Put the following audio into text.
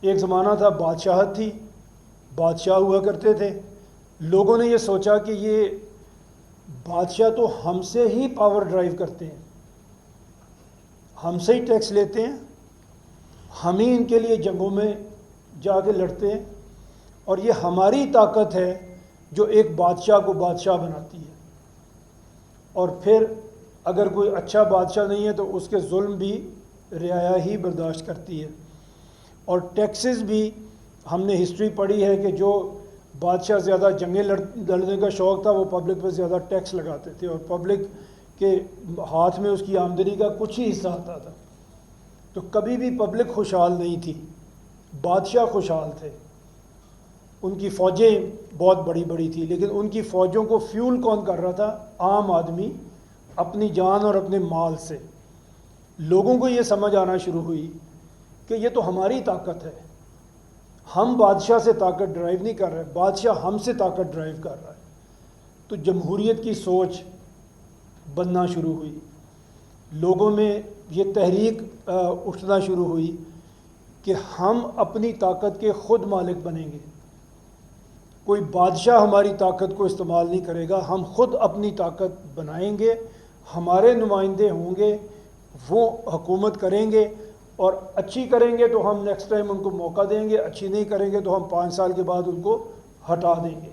ایک زمانہ تھا بادشاہت تھی، بادشاہ ہوا کرتے تھے، لوگوں نے یہ سوچا کہ یہ بادشاہ تو ہم سے ہی پاور ڈرائیو کرتے ہیں، ہم سے ہی ٹیکس لیتے ہیں، ہم ہی ان کے لیے جنگوں میں جا کے لڑتے ہیں، اور یہ ہماری طاقت ہے جو ایک بادشاہ کو بادشاہ بناتی ہے، اور پھر اگر کوئی اچھا بادشاہ نہیں ہے تو اس کے ظلم بھی رعایا ہی برداشت کرتی ہے۔ اور ٹیکسز بھی ہم نے ہسٹری پڑھی ہے کہ جو بادشاہ زیادہ جنگیں لڑنے کا شوق تھا وہ پبلک پہ زیادہ ٹیکس لگاتے تھے، اور پبلک کے ہاتھ میں اس کی آمدنی کا کچھ ہی حصہ آتا تھا، تو کبھی بھی پبلک خوشحال نہیں تھی، بادشاہ خوشحال تھے، ان کی فوجیں بہت بڑی بڑی تھی، لیکن ان کی فوجوں کو فیول کون کر رہا تھا؟ عام آدمی اپنی جان اور اپنے مال سے۔ لوگوں کو یہ سمجھ آنا شروع ہوئی کہ یہ تو ہماری طاقت ہے، ہم بادشاہ سے طاقت ڈرائیو نہیں کر رہے، بادشاہ ہم سے طاقت ڈرائیو کر رہا ہے۔ تو جمہوریت کی سوچ بننا شروع ہوئی، لوگوں میں یہ تحریک اٹھنا شروع ہوئی کہ ہم اپنی طاقت کے خود مالک بنیں گے، کوئی بادشاہ ہماری طاقت کو استعمال نہیں کرے گا، ہم خود اپنی طاقت بنائیں گے، ہمارے نمائندے ہوں گے، وہ حکومت کریں گے، اور اچھی کریں گے تو ہم نیکسٹ ٹائم ان کو موقع دیں گے، اچھی نہیں کریں گے تو ہم 5 سال کے بعد ان کو ہٹا دیں گے۔